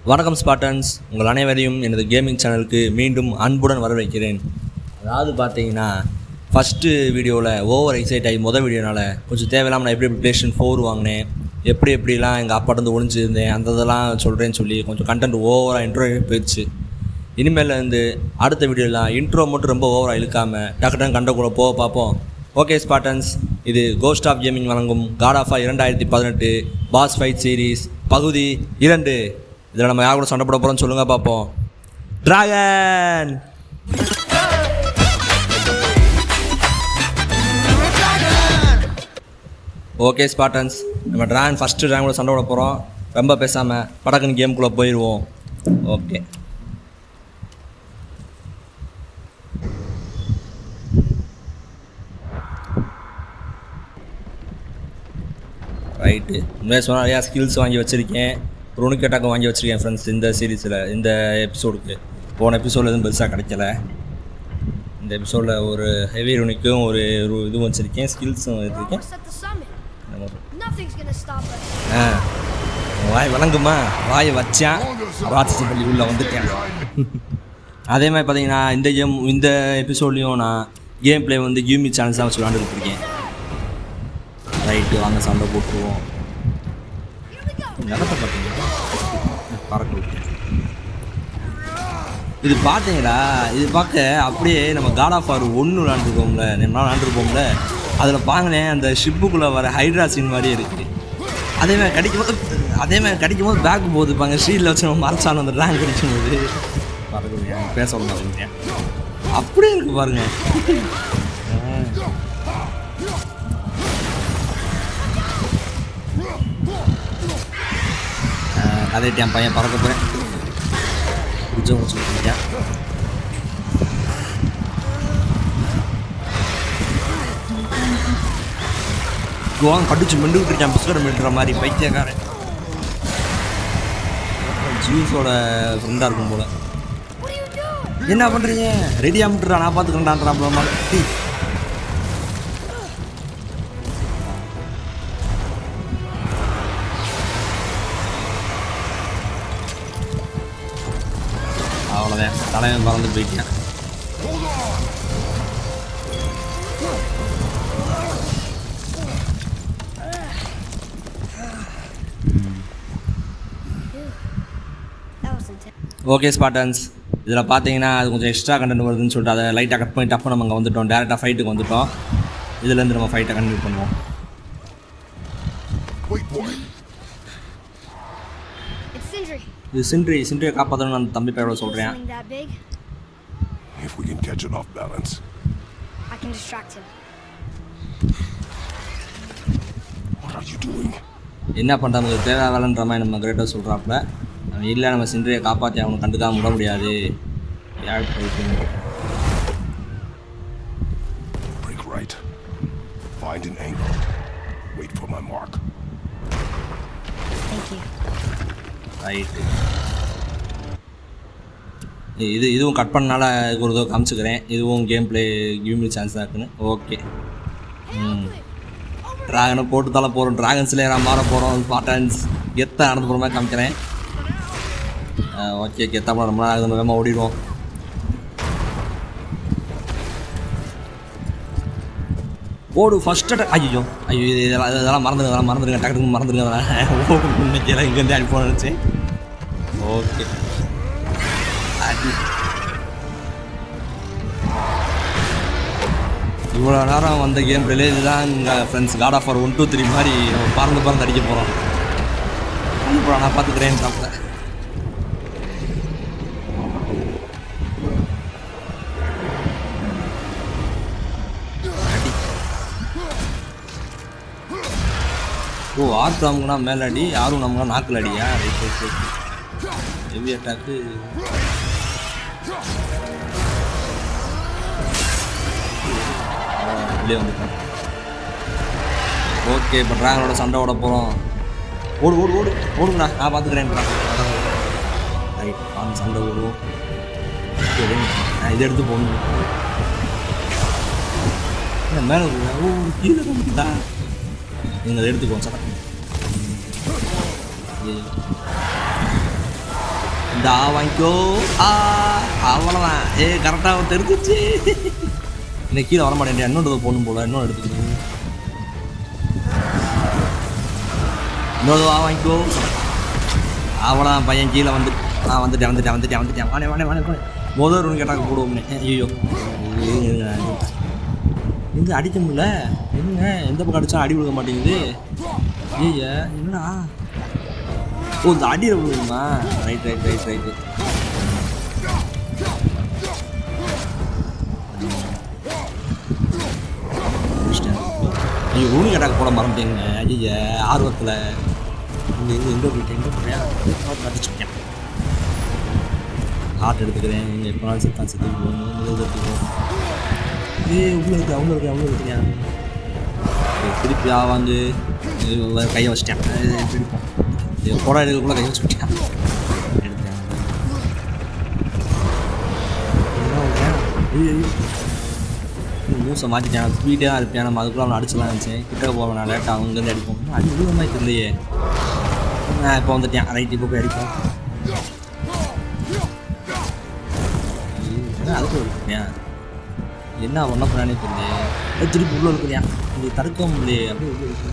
வணக்கம் ஸ்பாட்டன்ஸ், உங்கள் அனைவரையும் எனது கேமிங் சேனலுக்கு மீண்டும் அன்புடன் வரவேற்கிறேன். அதாவது பார்த்தீங்கன்னா ஃபஸ்ட்டு வீடியோவில் ஓவர் எக்ஸைட் ஆகி வீடியோனால் கொஞ்சம் தேவையில்லாமல் நான் எப்படி PlayStation 4 வாங்கினேன், எப்படிலாம் எங்கள் அப்பாட்டேருந்து ஒழிஞ்சிருந்தேன், அந்த இதெல்லாம் சொல்கிறேன்னு சொல்லி கொஞ்சம் கண்டென்ட் ஓவராக இன்ட்ரோ போயிடுச்சு. இனிமேல் அடுத்த வீடியோலாம் இன்ட்ரோ மட்டும் ரொம்ப ஓவராக இழுக்காமல் டக்குன்னு கண்ட கூட போக பார்ப்போம். ஓகே ஸ்பாட்டன்ஸ், இது கோஸ்ட் ஆஃப் கேமிங் வழங்கும் God of War 2018 pass fight series பகுதி 2. இதில் நம்ம யார் கூட சண்டை போட போகிறோம்னு சொல்லுங்கள் பார்ப்போம். டிராகன். ஓகே ஸ்பாட்டன்ஸ், நம்ம ஃபஸ்ட்டு டிராகன் கூட சண்டை போட போகிறோம். ரொம்ப பேசாமல் படக்குன்னு கேமுக்குள்ளே போயிடுவோம். Okay, right. உண்மையாக சொன்னால் நிறையா ஸ்கில்ஸ் வாங்கி வச்சுருக்கேன், ருனிக் அட்டாக்கும் வாங்கி வச்சுருக்கேன் ஃப்ரெண்ட்ஸ். இந்த சீரீஸில் இந்த எபிசோடுக்கு போன எபிசோடில் எதுவும் பெருசாக கிடைக்கல. இந்த எபிசோடில் ஒரு ஹெவி ருனிக்கும் ஒரு இதுவும் வச்சுருக்கேன், ஸ்கில்ஸும் வச்சுருக்கேன். வாய் வழங்குமா, வாயை வச்சான் ராட்சசி பள்ளி உள்ளே வந்துட்டேன். அதே மாதிரி பார்த்தீங்கன்னா இந்த எபிசோட்லேயும் நான் கேம் பிளே கியூமி சேனல்ஸ் தான் வச்சு விளாண்டுருக்கேன். ரைட்டு, வாங்க சண்டை போட்டுருவோம். நிலத்தை பார்த்தீங்களா, பறக்க விட்டேன். இது பார்த்தீங்களா, இது பார்க்க அப்படியே நம்ம God of War 1 விளாண்டுருப்போம்ல, நம்ம விளாண்டுருப்போம்ல, அதில் பாங்கினேன் அந்த ஷிப்புக்குள்ளே வர ஹைட்ரா சீன் மாதிரியே இருக்குது. அதேமாதிரி கிடைக்கும் போது பேக் போகுது பாங்க, ஷீல்டில் வச்சு நம்ம மறைச்சாலும் அந்த ரேங்க் கிடைக்கும்போது பறக்க முடியாது. பேச விட அப்படியே இருக்குது பாருங்கள். அதே பையன் பறக்க போகிறேன், பிடிச்சவங்க சொல்லிட்டேன். கோவம் கடிச்சு மெண்டுக்கிட்டு இருக்கேன், பிஸ்கட் மெண்டுற மாதிரி பைத்தியக்காரன். ஜூஸோட ஃப்ரெண்டாக இருக்கும் போல். என்ன பண்ணுறீங்க, ரெடியாக முட்டுறா, நான் பார்த்துக்கண்டான்றான். அவ்வளோதான், தலைவன் பறந்து போயிட்டேன். ஓகே ஸ்பாட்டன்ஸ், இதில் பார்த்தீங்கன்னா அது கொஞ்சம் எக்ஸ்ட்ரா கண்டென்ட் வருதுன்னு சொல்லிட்டு அதை லைட்டாக கட் பண்ணி டஃப்பாக நம்ம அங்கே வந்துவிட்டோம். டேரெக்டாக ஃபைட்டுக்கு வந்துவிட்டோம். இதுலேருந்து நம்ம ஃபைட்டை கண்டினியூ பண்ணுவோம். இது சிண்ட்ரியை காப்பாற்றணும்னு நான் தம்பி பேரோட சொல்கிறேன். என்ன பண்ணுறாங்க தேவையாகலன்ற மாதிரி நம்ம கிரேட்டாக சொல்கிறாப்புல. அவன் இல்லை, நம்ம சிண்ட்ரியை காப்பாற்றி அவனை கண்டுக்காம விட முடியாது. யார் ரைட்டு, இதுவும் கட் பண்ணனால ஒரு தடவை காமிச்சுக்கிறேன். இதுவும் கேம் பிளே கியூமி சான்ஸ் தான் இருக்குன்னு. ஓகே, ட்ராகனை போட்டு தலை போகிறோம், ட்ராகன் ஸ்லேயராக மாற போகிறோம். ஸ்பாட்டன்ஸ் கெத்தாக நடந்து போகிற மாதிரி காமிக்கிறேன். ஓகே, கெத்தாக ரொம்ப நாள் வேகமாக ஓடிடுவோம். ஓடு ஃபஸ்ட் அட்டாக். ஐயோ இதெல்லாம் மறந்துடுங்க டக்குனு மறந்துடுங்க. அதெல்லாம் இன்னைக்கு எல்லாம் இங்கேருந்து அடி போன நினச்சேன். ஓகே, இவ்வளோ நேரம் வந்த கேம் பிளே இதுதான் இங்கே ஃப்ரெண்ட்ஸ். God of War 1, 2, 3 மாதிரி பறந்து அடிக்க போகிறோம். அனுப்புகிறோம், நான் பார்த்துக்கிறேன் டாப்பில். ஓ, ஆர்ட் நமக்குனா மேலே அடி, யாரும் நமக்குனா நாக்கில் அடியா? Right, heavy attack. வெளியே வந்துட்டோம். ஓகே, இப்போ ட்ராகனோட சண்டை ஓட போகிறோம். ஓடுங்கண்ணா, நான் பார்த்துக்கிறேன். ரைட், அந்த சண்டை ஓடுவோம். நான் இதை எடுத்து போகணும். மேலே கீழே தான் நீங்கள் அதை எடுத்துக்குவோம் சார். இந்த வாங்கிக்கோ. அவ்வளோதான். கரெக்டாக தெரிஞ்சிச்சு. இன்னைக்கு கீழே வர மாட்டேன். இன்னொன்று போகணும் போல. இன்னொன்று எடுத்துக்கிட்டு இன்னொரு வாங்கிக்கோ. அவ்வளோதான். பையன் கீழே வந்துட்டேன். வானே முதல் ரூம் கேட்டாங்க போடுவோம்னே. ஐயோ எங்கே அடிக்க முடியல. என்னங்க எந்த பக்கம் அடித்தா அடி விழுக மாட்டேங்குது. ஐயா என்னடா. இந்த அடியில் விழுகுமா. ரைட்டு ஐயோ ரூனி கட்டாக்கு போட மறந்துட்டேங்க. ஐயா ஆர்வத்தில் எங்கே போயிட்டேன் அடிச்சுட்டேன். ஹார்ட் எடுத்துக்கிறேன். எப்போ நாள் செத்து போகணும். எடுத்துக்குவோம். அவங்க இருக்கியா. திருப்பி வாங்கு. கையை வச்சிட்டேன். பிடிப்போம். போடா எடுக்கக்குள்ள கையை வச்சுட்டேன். எடுத்தேன். மூசை மாற்றிட்டேன். ஸ்பீடே தான் இருப்பேன். நம்ம அதுக்குள்ள அவனை அடிச்சுலாம் இருந்துச்சேன். கிட்ட போவேன். நான் லேட்டாக அங்கேருந்து அடிப்போம். அடி விழுக மாதிரி தெரியலையே. நான் இப்போ வந்துட்டேன். ரைட் இப்போ போய் அடிப்போம். அதுக்கு இருக்கியா. என்ன ஒன்றும் பண்ணானே தெரியலையே. திருப்பி உள்ளே இருக்கிறியா. இது தடுக்கவும் இல்லையே. அப்படியே உள்ளே இருக்கு.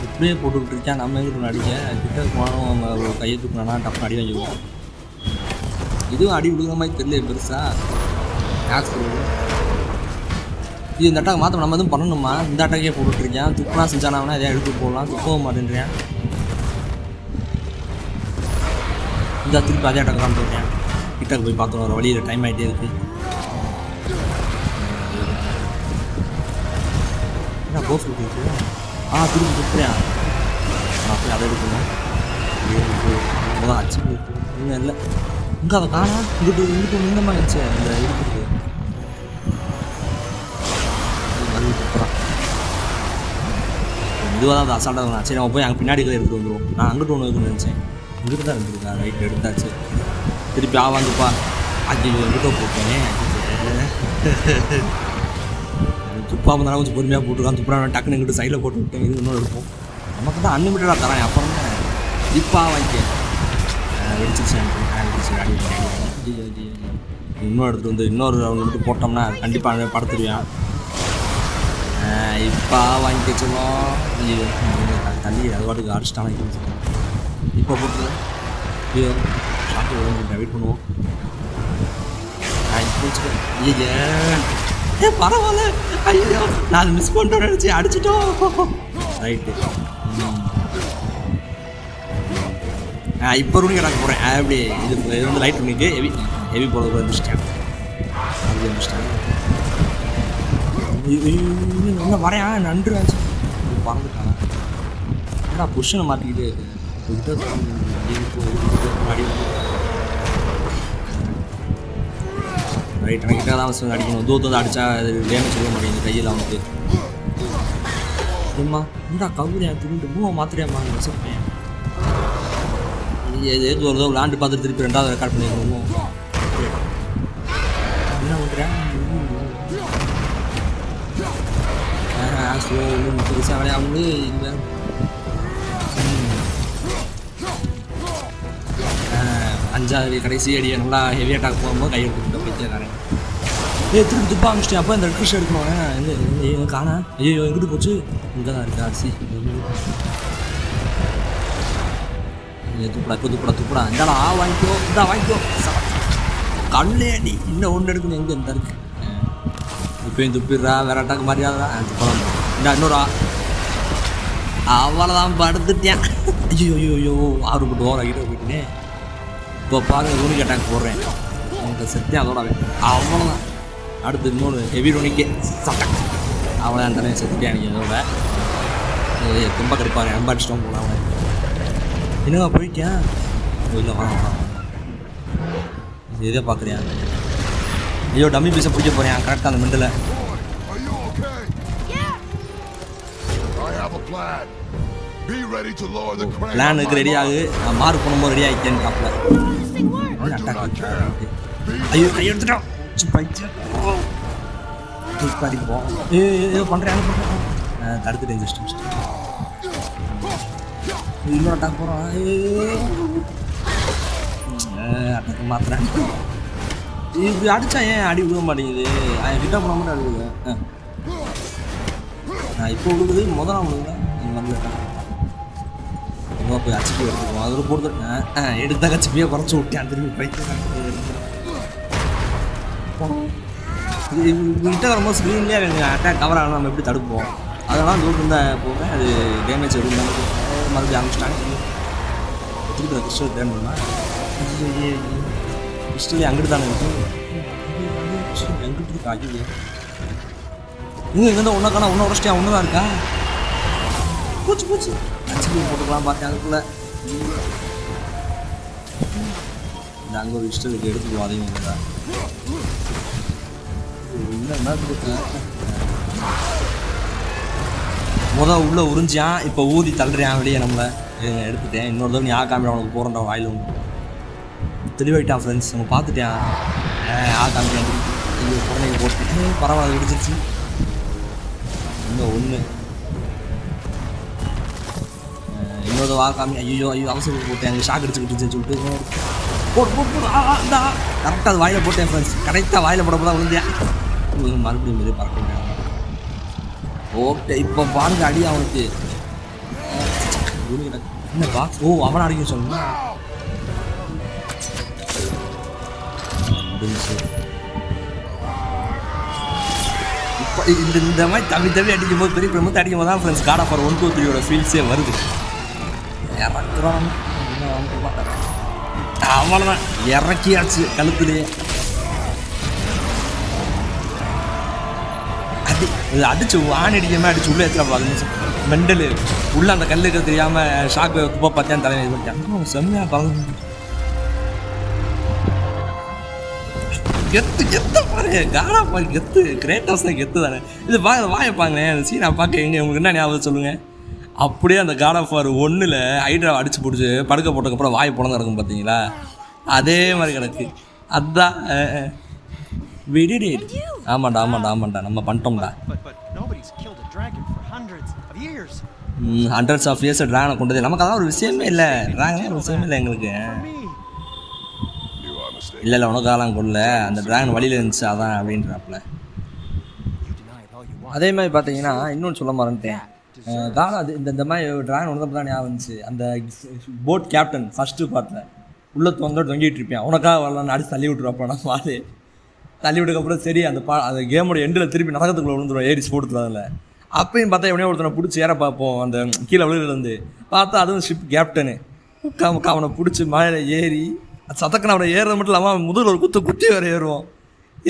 இப்படியே போட்டுக்கிட்டு இருக்கேன். நம்ம எங்கிட்ட அடிக்க கிட்ட போனாலும் நம்ம கையை தூக்கினா டப்புனு அடி வாங்கிடுவோம். இதுவும் அடி விழுகிற மாதிரி தெரியல பெருசாக. மேக்ஸ் இது இந்த அட்டாக்கு மாற்ற நம்ம எதுவும் பண்ணணுமா. இந்த அட்டாக்கே போட்டுட்ருக்கேன். துப்புலாம் செஞ்சானா எதாவது எடுத்து போடலாம். துப்பவும் மாட்டேன்றேன். இந்த திருப்பி அதே அட்டாக்கு தான் போட்டேன். கிட்டக்கு போய் பார்த்தோம். ஒரு வழியில் டைம் ஆகிட்டே இருக்குது. என்ன போஸ் இருக்கு. திருப்பி துப்புறேன். போய் அதை எடுக்கணும். முதல் அச்சு இன்னும் இல்லை. இங்கே அதை காணா. இங்கிட்டு இந்த மாதிரி இருந்துச்சு. இந்த இருக்குது துப்புறான். இதுவாக தான் அது அசால்ட்டாக. சரி நம்ம போய் அங்கே பின்னாடி எடுத்துகிட்டு வந்துடுவோம். நான் அங்கிட்டு ஒன்று இருக்குன்னு நினச்சேன். இங்கிட்டு தான் இருந்துருக்கா. ரைட் எடுத்தாச்சு. திருப்பி வாங்குப்பா. ஐயோ எங்கிட்ட போட்டேன். துப்பா வந்தாலும் கொஞ்சம் பொறுமையாக போட்டுருக்கான். துப்புறான் டக்குன்னு எங்கிட்ட சைடில் போட்டு விட்டேன். இது இன்னொரு இருக்கும். நமக்கு தான் அன்லிமிட்டடாக தரேன். அப்புறம் இப்போ வாங்கிக்க வெடிச்சிச்சு. இன்னொரு எடுத்துகிட்டு வந்து இன்னொரு அவங்க மட்டும் போட்டோம்னா கண்டிப்பாக படுத்துருவேன். இப்போ வாங்கிக்க சொல்லுவோம். தள்ளி அது பாட்டுக்கு அடிச்சிட்டான். இப்போ போட்டு ஐயோ ஷாப்பில் வெயிட் பண்ணுவோம். பரவாயில்ல. ஐயோ நான் மிஸ் பண்ணிட்டோம் நினச்சி அடிச்சிட்டோம். ரைட்டு. இப்போ ரூனி கடாக்க போகிறேன். அப்படி இது வந்து லைட் ரூனிக்கு ஹெவி போகிறது வந்துச்சிட்டேன். அது வந்துச்சிட்டேன். இன்னும் வரையான் நன்று ஆச்சு. பறந்துட்டான். ஏன்னா புஷனை மாற்றிக்கிட்டே ரைட். எனக்கு கிட்ட தான் அடிக்கணும். தூரத்தை அடித்தா அது டேமேஜ் சொல்ல மாட்டேங்குது கையில் அவனுக்கு. ஏம்மா இந்தா கவுரியா திரும்பிட்டு மூவை மாத்திரையாம்மா வச்சுருப்பேன். எது வருதோ விளாண்டு பார்த்துட்டு திருப்பி ரெண்டாவது ரெக்கார்ட் பண்ணிடுவோம். என்ன பண்ணுறேன். பெருசாக விளையாடு. இல்லை அஞ்சாவது கடைசி அடியை நல்லா ஹெவி அட்டாக் போகும்போது கை எடுத்துக்கிட்ட பைத்தியக்காரன். திருப்பி துப்பா ஆரம்பிச்சிட்டேன். அப்போ இந்த ரெட் ஃபிஷ் எடுக்கணும். எங்கே காணா. ஐயோ எங்கிட்டு போச்சு. இங்கே தான் இருக்குது அரிசி. துப்புடா இந்தாடா வாங்கிக்கோ. இந்தா வாங்கிக்கோ. கண்ணே அடி. இன்னும் ஒன்று எடுக்கணும். எங்கே இந்த இருக்கு. இப்போயும் துப்பிடுறா. வேற அட்டாக்கு மாதிரியாதா துப்பலாம். இந்தா இன்னொரு அவ்வளோதான் படுத்துட்டேன். ஐயோ 6 போட்டு ஓவராகிட்ட போயிட்டுனே. இப்போ பாருங்க ரூனிக் அட்டாக் போடுறேன். எனக்கு செத்தேன் அதோட. அவ்வளோதான். அடுத்து இன்னொன்று ஹெவி ரூனிக்கே சட்டம். அவ்வளோதான் தானே செத்துட்டேன். நீங்கள் அதோட ரொம்ப கடுப்பாங்க. ரொம்ப அடிச்சிட்டோம் போல. அவனை என்னவா போயிட்டேன். இல்லை வாங்க இதே பார்க்குறியா. ஐயோ டம்மி பீஸை பிடிக்க போகிறேன். கரெக்டாக அந்த மிண்டில் பிளானுக்கு ரெடி ஆகு. நான் மார்க் பண்ணும்போது ரெடி ஆகிட்டேன்னு டாப்பில். ஐயோ கை எடுத்துட்டோம். அடிப்போம். ஏதோ பண்ணுறேன். தடுத்துட்டேன். இன்னொரு அட்டாக் போகிறான். அட்டாக் மாத்துறேன். இப்படி அடித்தா ஏன் அடி விழுக மாட்டேங்குது? கிட்ட போன மட்டும் அடி விழுது. நான் இப்போ விழுகுது முதலாம் விழுகுதா வந்துட்டேன். போய் ஹச்பி எடுத்துக்குவோம். அதில் போட்டுருக்கேன். எடுத்த ஹச்பியை குறைச்சி விட்டேன். திரும்பி பைக்கு கிட்ட வரும்போது ஸ்க்ரீன்லேயே எங்கள் அட்டாக் கவர் ஆகலாம். நம்ம எப்படி தடுப்போம்? அதெல்லாம் தூரம் இருந்தால் போவேன். அது டேமேஜ் இருந்தாலும் மறுபடியும் ஆரம்பிச்சிட்டாங்க. திருப்பி கிறிஸ்டல் தேன் பண்ணால் கிறிஸ்டலே அங்கிட்டு தானே எங்கிட்டு இருக்கா? ஐயோ இங்கேருந்து ஒன்றா காணா ஒன்றும் உடச்சிட்டியா? ஒன்று தான் இருக்கா? பூச்சி பூச்சி ஹச்பி போட்டுக்கலாம் பார்த்தேன். அதுக்குள்ளே இந்த அங்கே ஒரு இஷ்டத்துக்கு எடுத்துக்குவோம். அதையும் இல்லைடா என்ன உள்ளே உறிஞ்சான். இப்போ ஊதி தள்ளுறேன் வெளியே. நம்மளை எடுத்துட்டேன். இன்னொரு தடவை நீ காமிடா உனக்கு போகிறேன்டா வாயில் ஒன்று தெளிவாயிட்டான். ஃப்ரெண்ட்ஸ் நம்ம பார்த்துட்டேன். காமிட்டேன். ஐயோ குழந்தைங்க போட்டு பரவாயில்ல வெடிச்சிருச்சு. இன்னும் ஒன்று இன்னொரு காமி. ஐயோ அவசரம் போட்டேன். அங்கே ஷாக் அடிச்சுக்கிட்டு சொல்லிட்டு போட்டு போட்டு கரெக்டாக அது வாயில் போட்டேன். ஃப்ரெண்ட்ஸ் கரெக்டாக வாயில் போட போதான் விழுந்தேன். மறுபடியும் மாரி பறக்க முடியாது. ஓகே இப்போ பாருங்க அடி அவனுக்கு என்ன பாக்ஸ். அவனை அடிக்க சொல்லணும். இப்போ இந்த மாதிரி தவி அடிக்கும் போது பெரிய பிரமுத்தை அடிக்கும் போது தான் ஃப்ரெண்ட்ஸ் காட் ஆஃப் வார் 1, 2, 3 ஃபீல்ஸே வருது. இறக்குறோம் அவ்வளோதான். இறக்கியாச்சு கழுத்துலேயே. அடிச்சு ஆணி அடிக்காம அடிச்சு உள்ளே ஏற்றுல பாருங்க. மெண்டலு உள்ளே அந்த கல்லுக்கு தெரியாமல் ஷாக்கு துப்பா பார்த்தேன். தலைமை இது பண்ணிட்டேன். செம்மையாக பறந்து கெத்து பாரு. காடா பாரு கெத்து. கிரேட்டர்ஸ் தான் கெத்து தானே. இது வாயப்பாங்க சீனா பார்க்க எங்கே உங்களுக்கு என்ன ஞாபகம் சொல்லுங்கள். அப்படியே அந்த காட் ஆஃப் வார் 1 ஹைட்ரா அடிச்சு பிடிச்சி படுக்க போட்டதுக்கப்புறம் வாய் புலங்க இருக்கும் பார்த்தீங்களா? அதே மாதிரி கிடக்கு. அதுதான் ஆமாண்டா நம்ம பண்ணிட்டோம்டா. ஹண்ட்ரட்ஸ் ஆஃப் இயர்ஸ் ட்ராகனை கொண்டது நமக்கு. அதான் ஒரு விஷயமே இல்லை. ட்ராகனே ஒரு விஷயமே இல்லை எங்களுக்கு. இல்லை உனக்காலாம் கொள்ள அந்த ட்ராகன் வழியில் இருந்துச்சு அதான் அப்படின்றாப்புல. அதே மாதிரி பார்த்தீங்கன்னா இன்னொன்று சொல்ல மறந்துட்டேன். அது இந்த மாதிரி ட்ராகன் ஒன்று தான் ஞாபகம் இருந்துச்சு. அந்த போட் கேப்டன் ஃபஸ்ட்டு பார்ட்டில் உள்ளே தொங்கிட்டு இருப்பேன். உனக்காக வரலான்னு அடிச்சு தள்ளி விட்டுருவாப்பா. நான் பாரு தள்ளி விட்டுக்கப்புறம் சரி அந்த அந்த கேமோட எண்டில் திருப்பி நரகத்துக்குள்ளே விழுந்துடும். ஏரிஸ் போட்டுக்கலாம். அதில் அப்பயும் பார்த்தா எவனையோ ஒருத்தனை பிடிச்சி ஏற பார்ப்போம். அந்த கீழே விழுதுலேருந்து பார்த்தா அதுவும் ஷிப் கேப்டனு. அவனை பிடிச்சி மழையில் ஏறி சத்தக்கனை அவனை ஏறுறது மட்டும் இல்லாமல் அவன் முதல்ல ஒரு குத்தி வேறு ஏறுவோம்.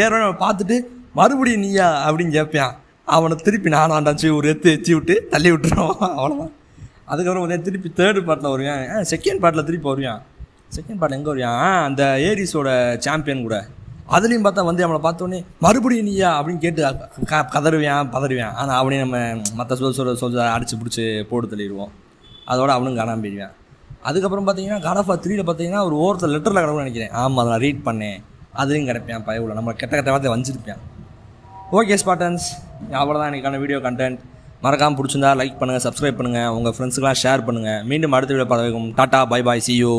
ஏறவன் பார்த்துட்டு மறுபடியும் நீயா அப்படின்னு கேட்பான். அவனை திருப்பி நானாண்டாச்சு ஒரு எத்தி விட்டு தள்ளி விட்டுருவான். அவ்வளோதான். அதுக்கப்புறம் பார்த்தா திருப்பி 3rd பார்ட்டில் வருவான். 2nd பார்ட்டில் திருப்பி வருவான். 2nd பார்ட்டில் எங்கே வருவான்? அந்த ஏரிஸோட சாம்பியன் கூட. அதுலேயும் பார்த்தா வந்து அவனை பார்த்தோன்னே மறுபடியும் நீயா அப்படின்னு கேட்டு பதறுவான். ஆனால் அவனையும் நம்ம மற்ற சொல்ல அடிச்சு பிடிச்சி போட்டு தள்ளிடுவோம். அதோட அவனும் காணாமல் போயிடுவான். அதுக்கப்புறம் பார்த்தீங்கன்னா காட் ஆஃப் வார் 3 பார்த்தீங்கன்னா ஒரு ஓரத்தில் லெட்டரில் கிடக்கும்னு நினைக்கிறேன். ஆமாம் அதை நான் ரீட் பண்ணேன். அதுலேயும் கிடைப்பேன். பயவுல நம்ம கெட்ட வார்த்தை வஞ்சிருப்பேன். ஓகே ஸ்பாட்டன்ஸ், அவ்வளோதான் எனக்கான வீடியோ கண்டென்ட். மறக்காமல் பிடிச்சிருந்தா லைக் பண்ணுங்கள், சப்ஸ்கிரைப் பண்ணுங்கள், உங்கள் ஃப்ரெண்ட்ஸுக்கெலாம் ஷேர் பண்ணுங்கள். மீண்டும் அடுத்த வீடியோ பார்க்க. Tata bye bye, see you.